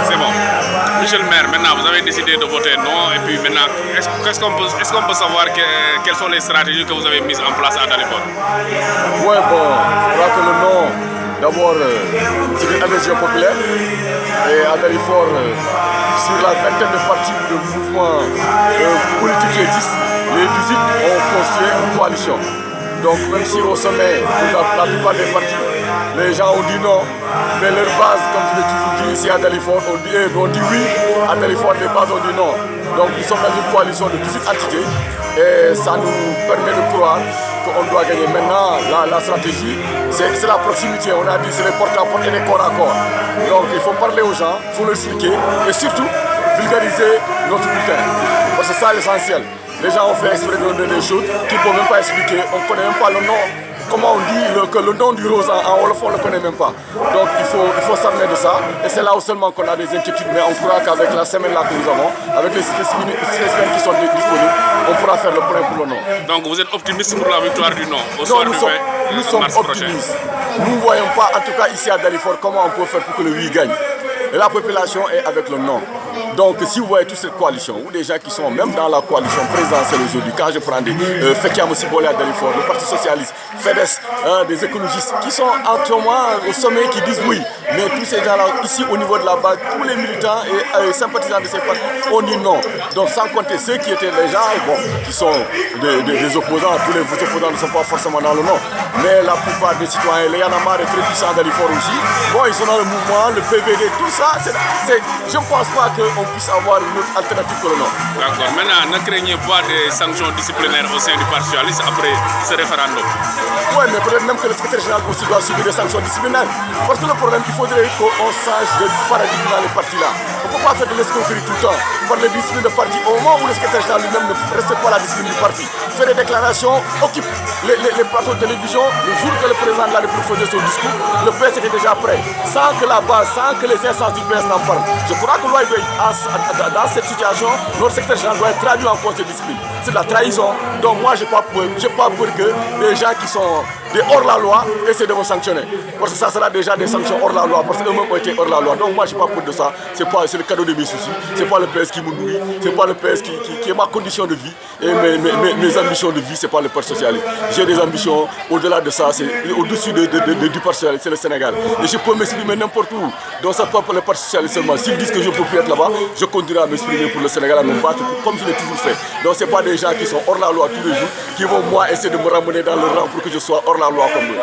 C'est bon. Monsieur le maire, maintenant vous avez décidé de voter non et puis maintenant, est-ce qu'on peut savoir quelles sont les stratégies que vous avez mises en place à Dalifort? Oui, bon, je crois que le non, d'abord, c'est une adhésion populaire. Et à Dalifort, sur la vingtaine de partis de mouvements politiques qui existent, les 18 ont construit une coalition. Donc même si au sommet, la plupart des partis, les gens ont dit non, mais leur base, comme je l'ai toujours dit ici à Dalifort, on dit oui, à Dalifort les bases ont dit non. Donc nous sommes dans une coalition de 18 entités et ça nous permet de croire qu'on doit gagner. Maintenant, la stratégie, c'est la proximité. On a dit c'est les porte-à-porte et les corps à corps. Donc il faut parler aux gens, il faut leur expliquer et surtout vulgariser notre bulletin. Parce que c'est ça l'essentiel. Les gens ont fait exprès de donner des choses qu'ils ne peuvent même pas expliquer. On ne connaît même pas le nom. Comment on dit que le nom du rose en Wolof, on ne le connaît même pas. Donc il faut s'amener de ça. Et c'est là où seulement qu'on a des inquiétudes. Mais on croit qu'avec la semaine là que nous avons, avec les spécimens qui sont disponibles, on pourra faire le point pour le nom. Donc vous êtes optimiste pour la victoire du non au Non, soir du nous sommes mars prochain? optimistes. Nous ne voyons pas, en tout cas ici à Dalifort, comment on peut faire pour que le oui gagne. Et la population est avec le non. Donc si vous voyez toute cette coalition, ou des gens qui sont même dans la coalition présidentielle aujourd'hui, quand je prends des Fekiam Sibole à Dalifort, le Parti Socialiste, FEDES, des écologistes, qui sont actuellement au sommet, qui disent oui. Mais tous ces gens-là, ici au niveau de la base, tous les militants et sympathisants de ces partis ont dit non. Donc sans compter ceux qui étaient les gens, bon, qui sont des opposants, tous les opposants ne sont pas forcément dans le non. Mais la plupart des citoyens, les Yanamar est très puissant à Dalifort aussi. Bon, ils sont dans le mouvement, le PVD, tout ça. Je ne pense pas qu'on puisse avoir une autre alternative que le non. D'accord. Maintenant, ne craignez pas des sanctions disciplinaires au sein du Parti Socialiste après ce référendum? Oui, mais peut-être même que le secrétaire général aussi doit subir des sanctions disciplinaires. Parce que le problème, il faudrait qu'on change de paradigme dans les partis là. On ne peut pas faire de l'escroquerie tout le temps. Par les disciplines de parti, au moment où le secrétaire général lui-même ne respecte pas la discipline du parti, fait des déclarations, occupe les plateaux de télévision, le jour que le président de la République faisait son discours, le PS était déjà prêt. Sans que la base, sans que les instances du PS n'en parlent. Je crois que dans cette situation, notre secrétaire général doit être traduit en cause de discipline. C'est de la trahison. Donc moi, je n'ai pas peur que les gens qui sont des hors-la-loi essaient de me sanctionner. Parce que ça sera déjà des sanctions hors-la-loi, parce qu'eux-mêmes ont été hors-la-loi. Donc moi, je n'ai pas peur de ça. C'est le cadeau de mes soucis. Ce n'est pas le PS qui me nourrit. Ce n'est pas le PS qui est ma condition de vie. Et mes ambitions de vie, ce n'est pas le Parti Socialiste. J'ai des ambitions au-delà de ça. C'est au-dessus du Parti Socialiste, c'est le Sénégal. Et je peux m'exprimer n'importe où. Donc ça ne pas pour le Parti Socialiste seulement. S'ils disent que je ne peux plus être là-bas, je continuerai à m'exprimer pour le Sénégal, à me battre comme je l'ai toujours fait. Donc ce n'est pas des gens qui sont hors la loi tous les jours, qui vont moi essayer de me ramener dans le rang pour que je sois hors la loi comme eux.